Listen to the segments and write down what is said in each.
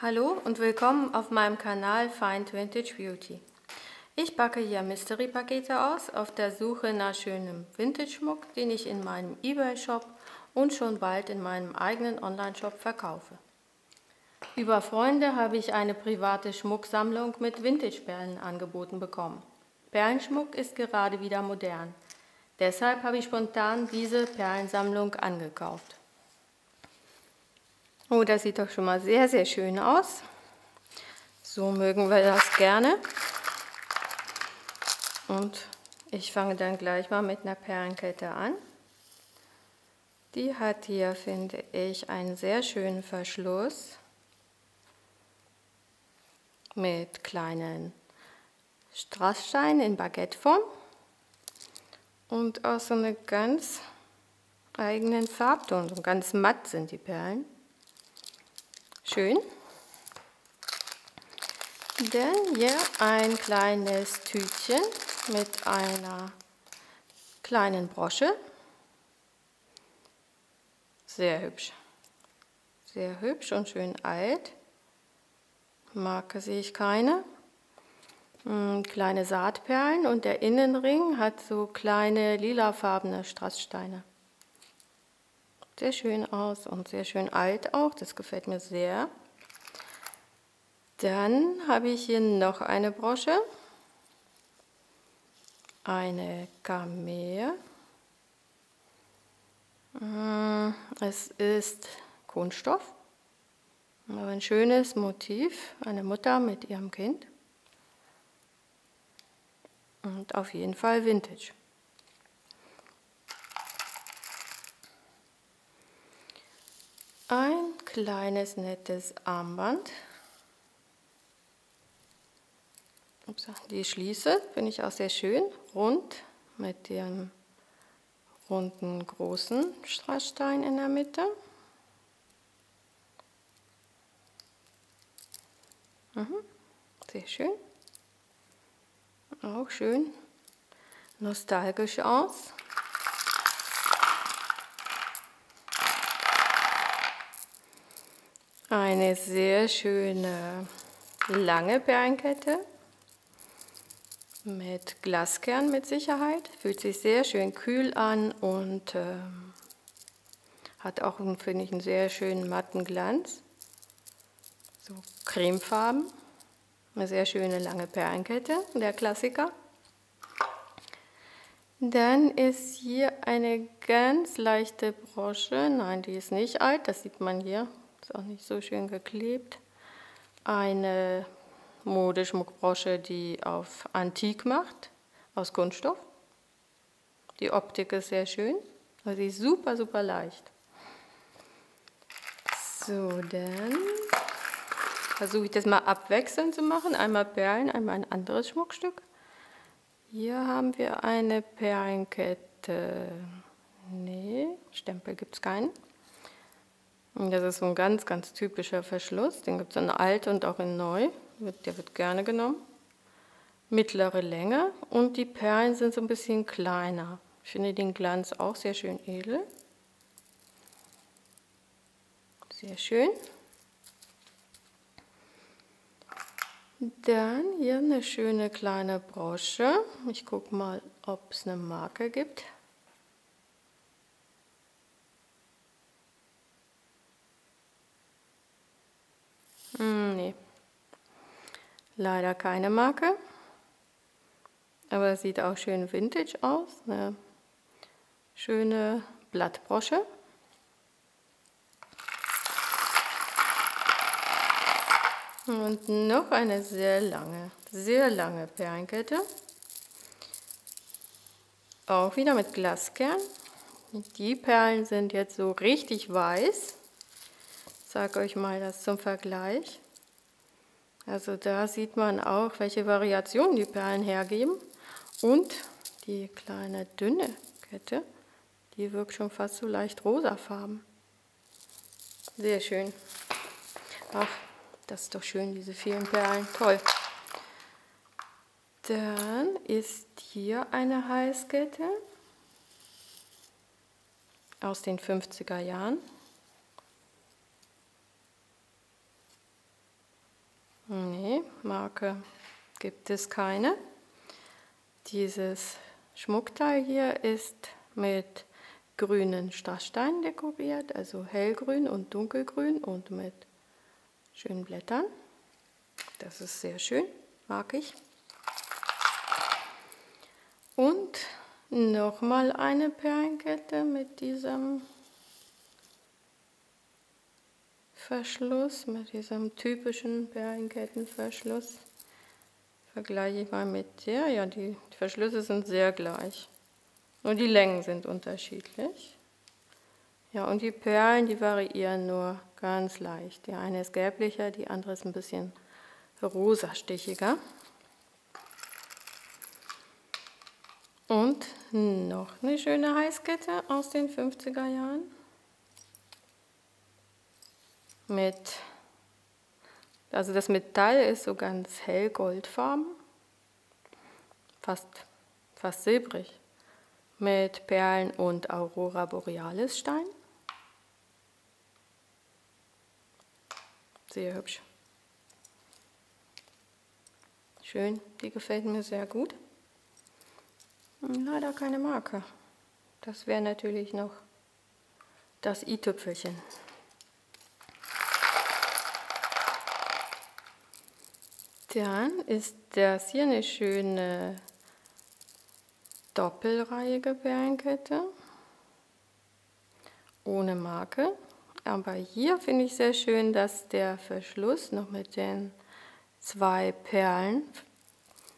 Hallo und willkommen auf meinem Kanal Find Vintage Beauty. Ich packe hier Mystery-Pakete aus, auf der Suche nach schönem Vintage-Schmuck, den ich in meinem eBay-Shop und schon bald in meinem eigenen Online-Shop verkaufe. Über Freunde habe ich eine private Schmucksammlung mit Vintage-Perlen angeboten bekommen. Perlenschmuck ist gerade wieder modern. Deshalb habe ich spontan diese Perlensammlung angekauft. Oh, das sieht doch schon mal sehr, sehr schön aus. So mögen wir das gerne. Und ich fange dann gleich mal mit einer Perlenkette an. Die hat hier, finde ich, einen sehr schönen Verschluss mit kleinen Strasssteinen in Baguetteform und auch so eine ganz eigenen Farbton. So ganz matt sind die Perlen. Schön. Dann hier ein kleines Tütchen mit einer kleinen Brosche. Sehr hübsch. Sehr hübsch und schön alt. Marke sehe ich keine. Kleine Saatperlen und der Innenring hat so kleine lilafarbene Strasssteine. Sehr schön aus und sehr schön alt auch, das gefällt mir sehr. Dann habe ich hier noch eine Brosche, eine Kamee. Es ist Kunststoff, aber ein schönes Motiv, eine Mutter mit ihrem Kind und auf jeden Fall Vintage. Ein kleines nettes Armband. Die ich schließe, finde ich auch sehr schön, rund mit dem runden großen Strassstein in der Mitte. Sehr schön. Auch schön nostalgisch aus. Eine sehr schöne lange Perlenkette mit Glaskern mit Sicherheit. Fühlt sich sehr schön kühl an und hat auch, finde ich, einen sehr schönen matten Glanz. So cremefarben. Eine sehr schöne lange Perlenkette, der Klassiker. Dann ist hier eine ganz leichte Brosche. Nein, die ist nicht alt, das sieht man hier. Ist auch nicht so schön geklebt. Eine Modeschmuckbrosche, die auf Antik macht, aus Kunststoff. Die Optik ist sehr schön, also sie ist super, super leicht. So, dann versuche ich das mal abwechselnd zu machen. Einmal Perlen, einmal ein anderes Schmuckstück. Hier haben wir eine Perlenkette. Nee, Stempel gibt es keinen. Das ist so ein ganz, ganz typischer Verschluss. Den gibt es in alt und auch in neu. Der wird gerne genommen. Mittlere Länge und die Perlen sind so ein bisschen kleiner. Ich finde den Glanz auch sehr schön edel. Sehr schön. Dann hier eine schöne kleine Brosche. Ich gucke mal, ob es eine Marke gibt. Nee, leider keine Marke. Aber es sieht auch schön vintage aus. Eine schöne Blattbrosche. Und noch eine sehr lange Perlenkette. Auch wieder mit Glaskern. Die Perlen sind jetzt so richtig weiß. Ich sage euch mal das zum Vergleich. Also da sieht man auch, welche Variationen die Perlen hergeben. Und die kleine dünne Kette, die wirkt schon fast so leicht rosafarben. Sehr schön. Ach, das ist doch schön, diese vielen Perlen. Toll. Dann ist hier eine Halskette aus den 50er Jahren. Marke gibt es keine. Dieses Schmuckteil hier ist mit grünen Strasssteinen dekoriert, also hellgrün und dunkelgrün und mit schönen Blättern. Das ist sehr schön, mag ich. Und nochmal eine Perlenkette mit diesem Verschluss, mit diesem typischen Perlenkettenverschluss. Vergleiche ich mal mit der. Ja, die Verschlüsse sind sehr gleich. Nur die Längen sind unterschiedlich. Ja, und die Perlen, die variieren nur ganz leicht. Die eine ist gelblicher, die andere ist ein bisschen rosastichiger. Und noch eine schöne Halskette aus den 50er Jahren. Also das Metall ist so ganz hell goldfarben, fast silbrig, mit Perlen und Aurora Borealis Stein. Sehr hübsch. Schön, die gefällt mir sehr gut. Leider keine Marke. Das wäre natürlich noch das i-Tüpfelchen. Dann ist das hier eine schöne doppelreihige Perlenkette ohne Marke. Aber hier finde ich sehr schön, dass der Verschluss noch mit den 2 Perlen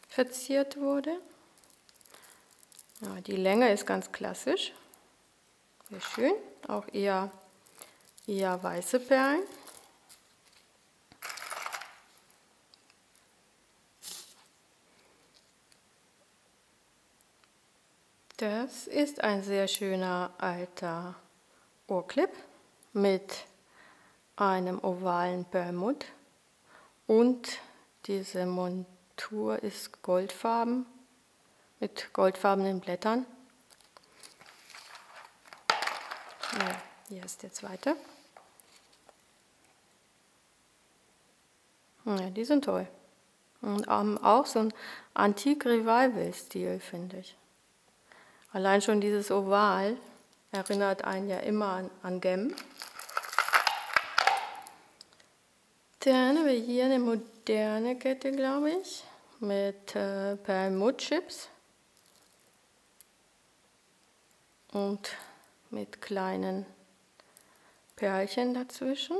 verziert wurde. Ja, die Länge ist ganz klassisch. Sehr schön. Auch eher weiße Perlen. Das ist ein sehr schöner alter Ohrclip mit einem ovalen Perlmutt und diese Montur ist goldfarben mit goldfarbenen Blättern. Ja, hier ist der zweite. Ja, die sind toll. Und auch so ein Antik-Revival-Stil, finde ich. Allein schon dieses Oval erinnert einen ja immer an Gem. Dann haben wir hier eine moderne Kette, glaube ich, mit Perlmuttchips und mit kleinen Perlchen dazwischen.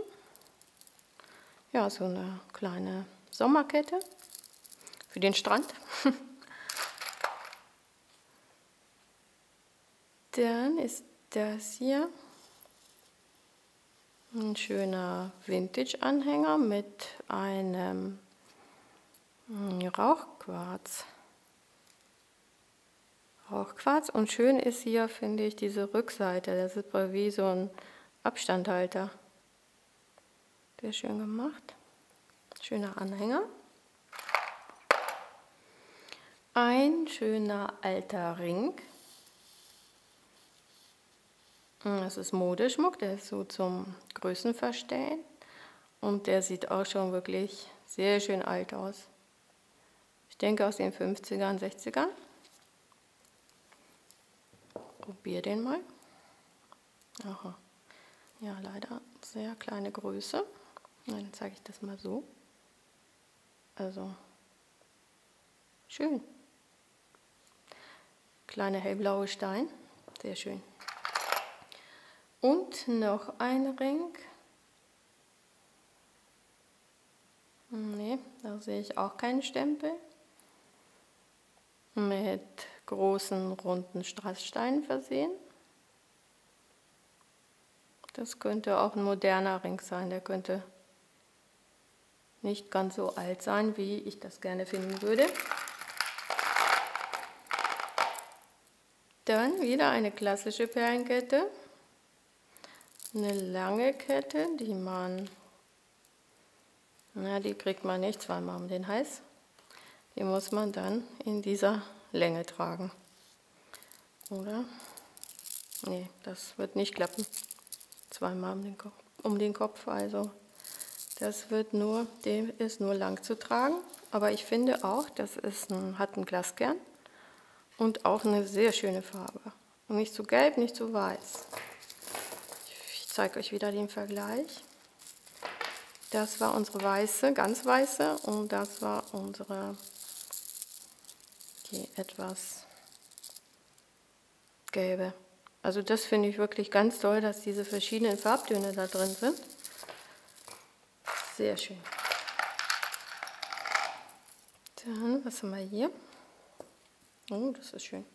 Ja, so eine kleine Sommerkette für den Strand. Dann ist das hier ein schöner Vintage-Anhänger mit einem Rauchquarz. Und schön ist hier, finde ich, diese Rückseite. Das ist wie so ein Abstandhalter. Sehr schön gemacht. Schöner Anhänger. Ein schöner alter Ring. Das ist Modeschmuck, der ist so zum Größenverstellen und der sieht auch schon wirklich sehr schön alt aus. Ich denke aus den 50ern, 60ern. Probier den mal. Aha. Ja, leider sehr kleine Größe. Dann zeige ich das mal so. Also schön. Kleine hellblaue Stein, sehr schön. Und noch ein Ring. Ne, da sehe ich auch keinen Stempel. Mit großen runden Strasssteinen versehen. Das könnte auch ein moderner Ring sein. Der könnte nicht ganz so alt sein, wie ich das gerne finden würde. Dann wieder eine klassische Perlenkette. Eine lange Kette, die kriegt man nicht zweimal um den Hals. Die muss man dann in dieser Länge tragen. Oder? Nee, das wird nicht klappen. Zweimal um den Kopf, also Der ist nur lang zu tragen, aber ich finde auch, hat einen Glaskern und auch eine sehr schöne Farbe. Und nicht zu gelb, nicht zu weiß. Ich zeige euch wieder den Vergleich. Das war unsere weiße, ganz weiße, und das war unsere, die etwas gelbe. Also das finde ich wirklich ganz toll, dass diese verschiedenen Farbtöne da drin sind. Sehr schön. Dann, was haben wir hier? Oh, das ist schön.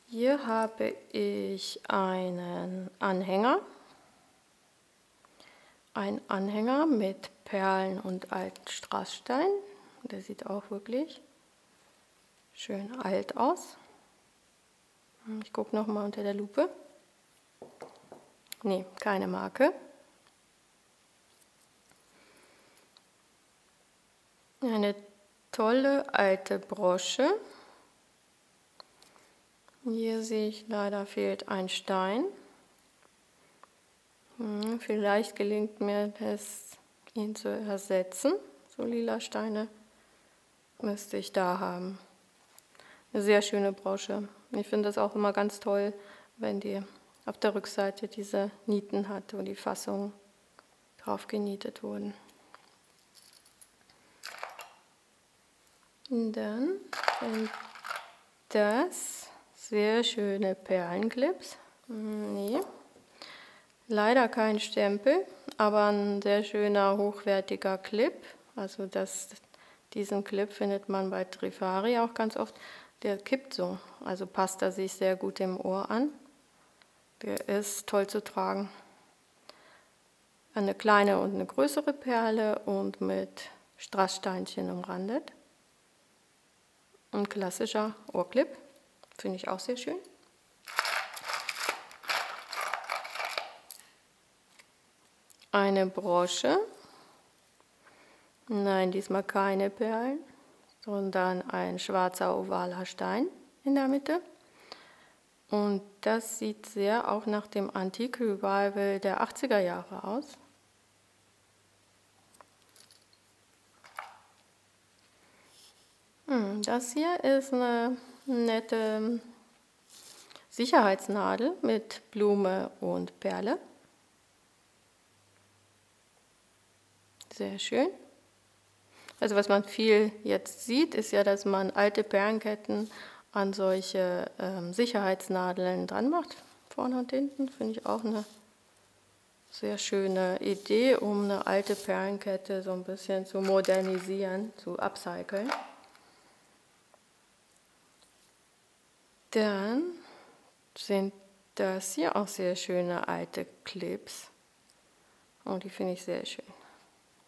Hier habe ich einen Anhänger. Ein Anhänger mit Perlen und alten Strassstein. Der sieht auch wirklich schön alt aus. Ich gucke nochmal unter der Lupe. Nee, keine Marke. Eine tolle alte Brosche. Hier sehe ich, leider fehlt ein Stein. Vielleicht gelingt mir es, ihn zu ersetzen. So lila Steine müsste ich da haben. Eine sehr schöne Brosche. Ich finde es auch immer ganz toll, wenn die auf der Rückseite diese Nieten hat, wo die Fassungen drauf genietet wurden. Und dann sind das sehr schöne Perlenclips. Nee, leider kein Stempel, aber ein sehr schöner, hochwertiger Clip. Also diesen Clip findet man bei Trifari auch ganz oft. Der kippt so, also passt er sich sehr gut im Ohr an. Der ist toll zu tragen. Eine kleine und eine größere Perle und mit Strasssteinchen umrandet. Ein klassischer Ohrclip, finde ich auch sehr schön. Eine Brosche. Nein, diesmal keine Perlen, sondern ein schwarzer ovaler Stein in der Mitte. Und das sieht sehr auch nach dem Antique Revival der 80er Jahre aus. Das hier ist eine nette Sicherheitsnadel mit Blume und Perle. Sehr schön. Also was man viel jetzt sieht, ist ja, dass man alte Perlenketten an solche Sicherheitsnadeln dran macht, vorne und hinten. Finde ich auch eine sehr schöne Idee, um eine alte Perlenkette so ein bisschen zu modernisieren, zu upcyclen. Dann sind das hier auch sehr schöne alte Clips. Und die finde ich sehr schön.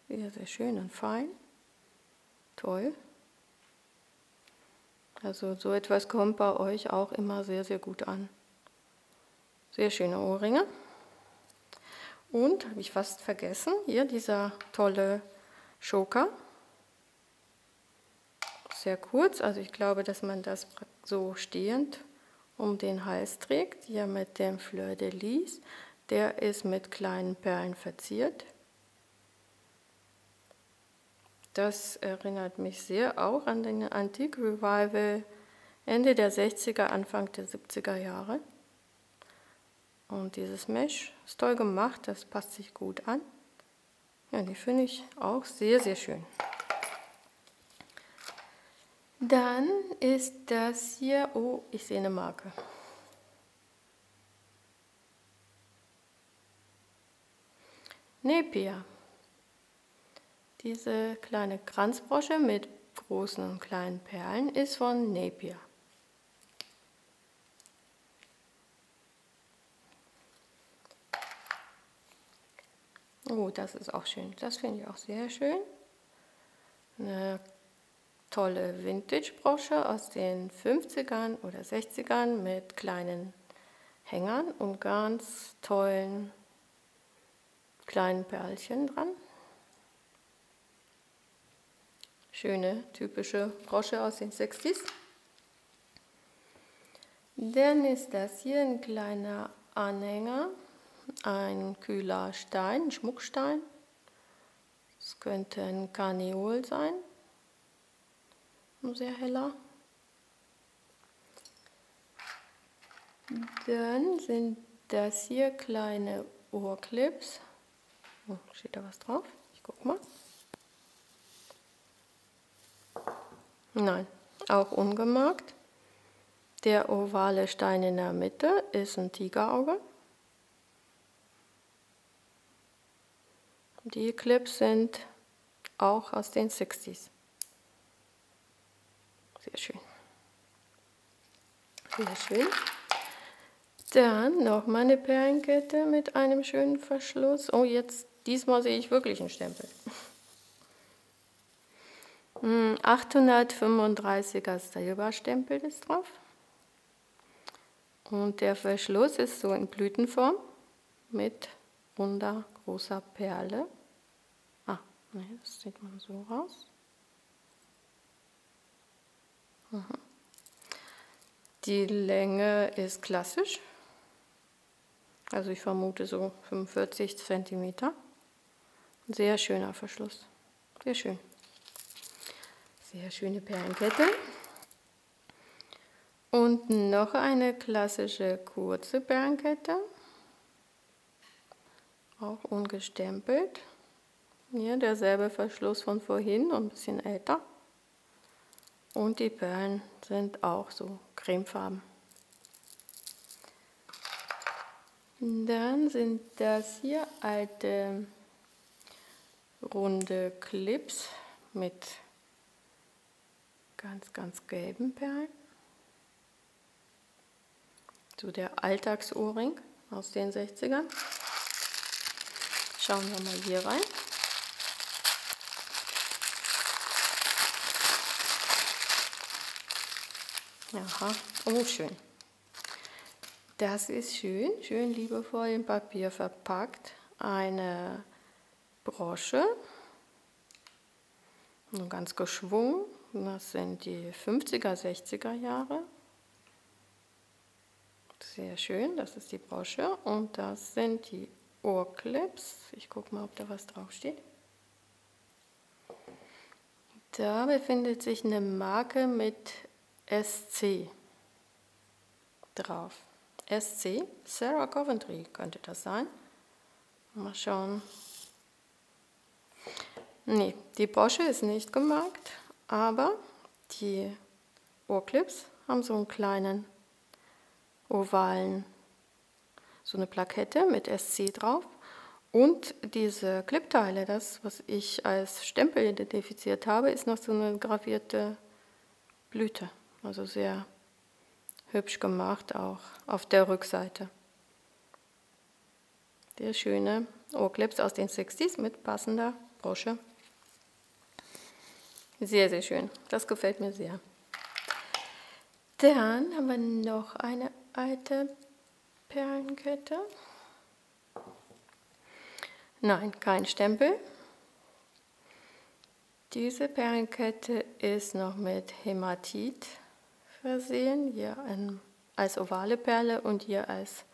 Sehr, sehr schön und fein. Toll. Also so etwas kommt bei euch auch immer sehr, sehr gut an. Sehr schöne Ohrringe. Und, habe ich fast vergessen, hier dieser tolle Choker. Sehr kurz, also ich glaube, dass man das so stehend um den Hals trägt. Hier mit dem Fleur de Lis. Der ist mit kleinen Perlen verziert. Das erinnert mich sehr auch an den Antique Revival Ende der 60er, Anfang der 70er Jahre. Und dieses Mesh ist toll gemacht, das passt sich gut an. Ja, die finde ich auch sehr, sehr schön. Dann ist das hier, oh, ich sehe eine Marke. Napier. Diese kleine Kranzbrosche mit großen und kleinen Perlen ist von Napier. Oh, das ist auch schön. Das finde ich auch sehr schön. Eine tolle Vintage-Brosche aus den 50ern oder 60ern mit kleinen Hängern und ganz tollen kleinen Perlchen dran. Schöne, typische Brosche aus den 60s. Dann ist das hier ein kleiner Anhänger, ein kühler Stein, ein Schmuckstein Das könnte ein Karneol sein, ein sehr heller. Dann sind das hier kleine Ohrclips. Oh, steht da was drauf? Ich guck mal. Nein, auch ungemarkt. Der ovale Stein in der Mitte ist ein Tigerauge. Die Clips sind auch aus den 60s. Sehr schön. Sehr schön. Dann nochmal eine Perlenkette mit einem schönen Verschluss. Oh, diesmal sehe ich wirklich einen Stempel. 835er Silberstempel ist drauf. Und der Verschluss ist so in Blütenform mit runder, großer Perle. Ah, nee, das sieht man so raus. Die Länge ist klassisch. Also ich vermute so 45 cm. Ein sehr schöner Verschluss. Sehr schön. Sehr schöne Perlenkette. Und noch eine klassische kurze Perlenkette. Auch ungestempelt. Hier derselbe Verschluss von vorhin, ein bisschen älter. Und die Perlen sind auch so cremefarben. Dann sind das hier alte runde Clips mit ganz, ganz gelben Perlen. So der Alltagsohrring aus den 60ern. Schauen wir mal hier rein. Aha, oh schön. Das ist schön, schön liebevoll in Papier verpackt. Eine Brosche, ganz geschwungen. Das sind die 50er, 60er Jahre. Sehr schön, das ist die Brosche. Und das sind die Ohrclips. Ich gucke mal, ob da was draufsteht. Da befindet sich eine Marke mit SC drauf. SC, Sarah Coventry könnte das sein. Mal schauen. Nee, die Brosche ist nicht gemarkt, aber die Ohrclips haben so einen kleinen ovalen, so eine Plakette mit SC drauf. Und diese Clipteile, das, was ich als Stempel identifiziert habe, ist noch so eine gravierte Blüte. Also sehr hübsch gemacht, auch auf der Rückseite. Sehr schöne Ohrclips aus den 60s mit passender Brosche. Sehr, sehr schön. Das gefällt mir sehr. Dann haben wir noch eine alte Perlenkette. Nein, kein Stempel. Diese Perlenkette ist noch mit Hämatit versehen. Hier als ovale Perle und hier als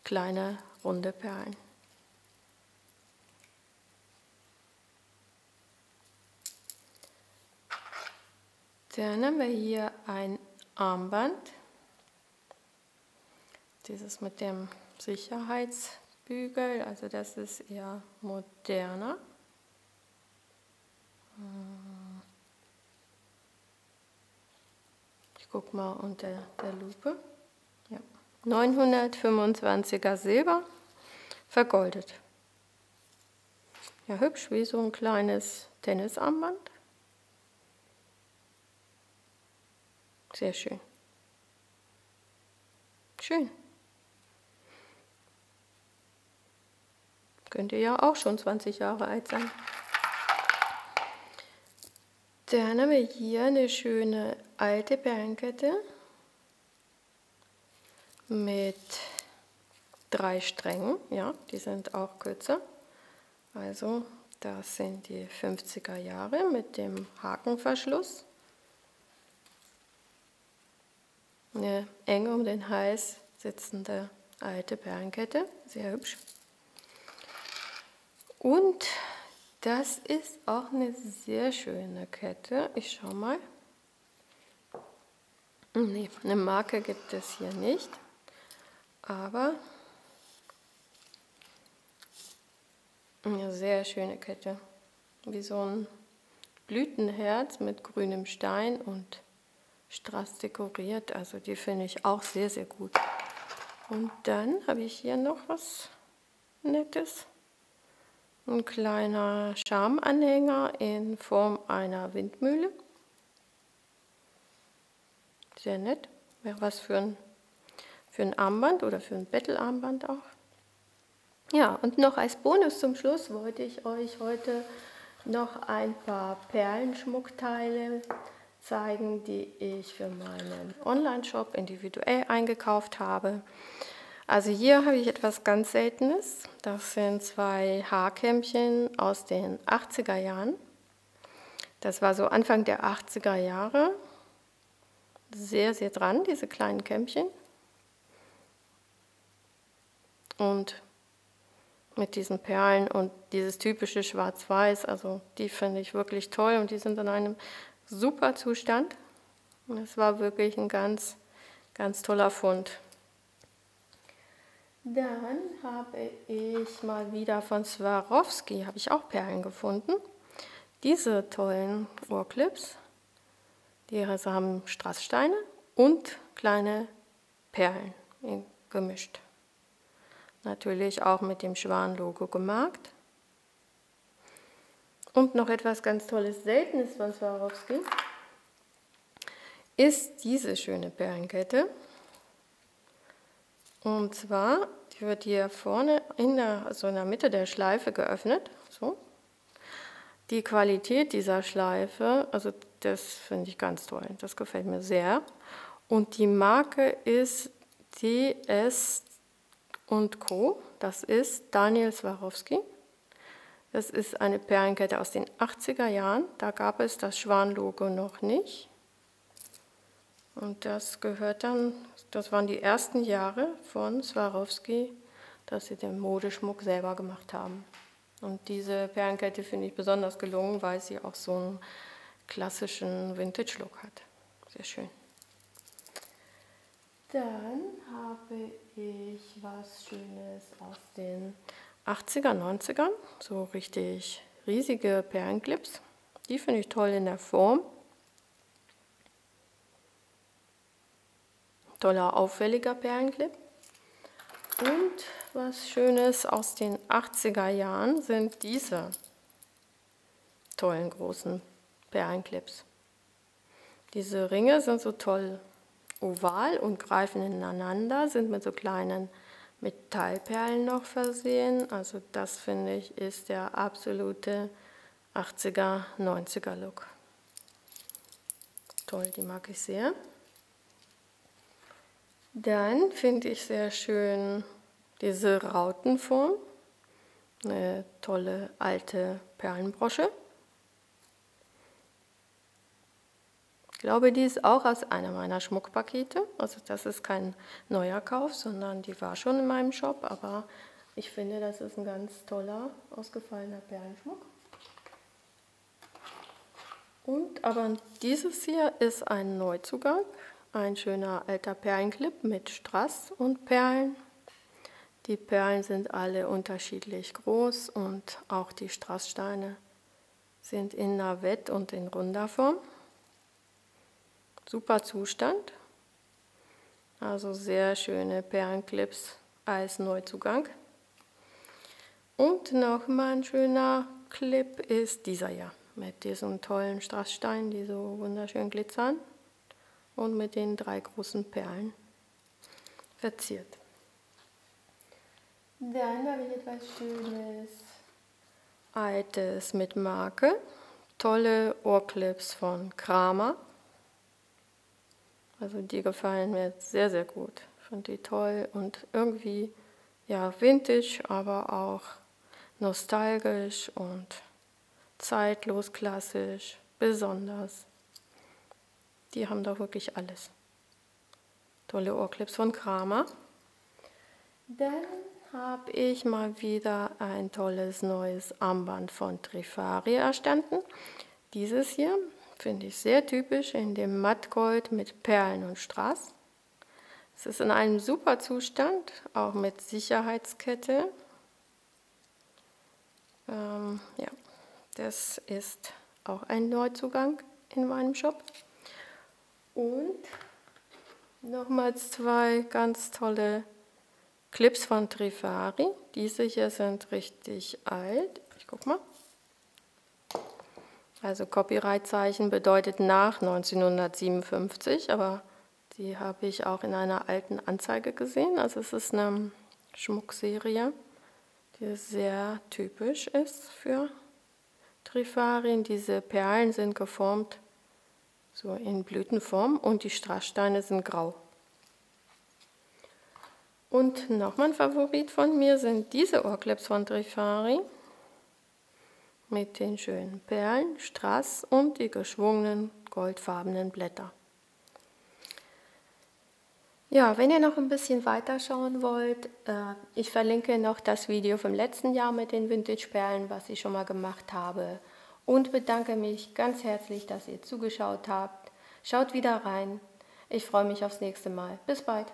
kleine runde Perlen. Dann haben wir hier ein Armband. Dieses mit dem Sicherheitsbügel, also das ist eher moderner. Ich gucke mal unter der Lupe. Ja. 925er Silber, vergoldet. Ja, hübsch, wie so ein kleines Tennisarmband. Sehr schön. Schön. Könnte ja auch schon 20 Jahre alt sein. Dann haben wir hier eine schöne alte Perlenkette mit 3 Strängen. Ja, die sind auch kürzer. Also das sind die 50er Jahre mit dem Hakenverschluss. Eine eng um den Hals sitzende alte Perlenkette, sehr hübsch. Und Das ist auch eine sehr schöne Kette. Ich schau mal. Nee, eine Marke gibt es hier nicht, aber eine sehr schöne Kette. Wie so ein Blütenherz mit grünem Stein und Strass dekoriert. Also die finde ich auch sehr, sehr gut. Und dann habe ich hier noch was Nettes. Ein kleiner Charmanhänger in Form einer Windmühle. Sehr nett. Wäre was für ein Armband oder für ein Bettelarmband auch. Ja, und noch als Bonus zum Schluss wollte ich euch heute noch ein paar Perlenschmuckteile zeigen, die ich für meinen Online-Shop individuell eingekauft habe. Also hier habe ich etwas ganz Seltenes. Das sind 2 Haarkämmchen aus den 80er Jahren. Das war so Anfang der 80er Jahre. Sehr, sehr dran, diese kleinen Kämmchen. Und mit diesen Perlen und dieses typische Schwarz-Weiß, also die finde ich wirklich toll und die sind in einem super Zustand. Es war wirklich ein ganz, ganz toller Fund. Dann habe ich mal wieder von Swarovski, habe ich auch Perlen gefunden. Diese tollen Ohrclips, die haben Strasssteine und kleine Perlen gemischt. Natürlich auch mit dem Schwan-Logo gemarkt. Und noch etwas ganz Tolles, Seltenes von Swarovski ist diese schöne Perlenkette. Und zwar, die wird hier vorne in der Mitte der Schleife geöffnet. So. Die Qualität dieser Schleife, also das finde ich ganz toll, das gefällt mir sehr. Und die Marke ist DS & Co. Das ist Daniel Swarovski. Das ist eine Perlenkette aus den 80er Jahren. Da gab es das Schwan-Logo noch nicht. Und das gehört dann, das waren die ersten Jahre von Swarovski, dass sie den Modeschmuck selber gemacht haben. Und diese Perlenkette finde ich besonders gelungen, weil sie auch so einen klassischen Vintage-Look hat. Sehr schön. Dann habe ich was Schönes aus den 80er, 90ern, so richtig riesige Perlenclips. Die finde ich toll in der Form. Toller, auffälliger Perlenclip. Und was Schönes aus den 80er Jahren sind diese tollen großen Perlenclips. Diese Ringe sind so toll oval und greifen ineinander, sind mit so kleinen Metallperlen noch versehen. Also das finde ich ist der absolute 80er, 90er Look. Toll, die mag ich sehr. Dann finde ich sehr schön diese Rautenform. Eine tolle alte Perlenbrosche. Ich glaube, die ist auch aus einer meiner Schmuckpakete. Also das ist kein neuer Kauf, sondern die war schon in meinem Shop. Aber ich finde, das ist ein ganz toller, ausgefallener Perlenschmuck. Und aber dieses hier ist ein Neuzugang. Ein schöner alter Perlenclip mit Strass und Perlen. Die Perlen sind alle unterschiedlich groß und auch die Strasssteine sind in Navett und in runder Form. Super Zustand, also sehr schöne Perlenclips als Neuzugang. Und nochmal ein schöner Clip ist dieser hier, mit diesen tollen Strasssteinen, die so wunderschön glitzern und mit den 3 großen Perlen verziert. Dann habe ich etwas Schönes, Altes mit Marke, tolle Ohrclips von Kramer. Also die gefallen mir sehr, sehr gut. Ich finde die toll und irgendwie ja vintage, aber auch nostalgisch und zeitlos, klassisch, besonders. Die haben doch wirklich alles. Tolle Ohrclips von Kramer. Dann habe ich mal wieder ein tolles neues Armband von Trifari erstanden. Dieses hier finde ich sehr typisch in dem Mattgold mit Perlen und Strass. Es ist in einem super Zustand, auch mit Sicherheitskette. Ja, das ist auch ein Neuzugang in meinem Shop. Und nochmals 2 ganz tolle Clips von Trifari. Diese hier sind richtig alt. Ich guck mal. Also Copyright-Zeichen bedeutet nach 1957, aber die habe ich auch in einer alten Anzeige gesehen. Also es ist eine Schmuckserie, die sehr typisch ist für Trifari. Diese Perlen sind geformt so in Blütenform und die Strasssteine sind grau. Und nochmal ein Favorit von mir sind diese Ohrclips von Trifari mit den schönen Perlen, Strass und die geschwungenen goldfarbenen Blätter. Ja, wenn ihr noch ein bisschen weiter schauen wollt, ich verlinke noch das Video vom letzten Jahr mit den Vintage-Perlen, was ich schon mal gemacht habe. Und bedanke mich ganz herzlich, dass ihr zugeschaut habt. Schaut wieder rein. Ich freue mich aufs nächste Mal. Bis bald.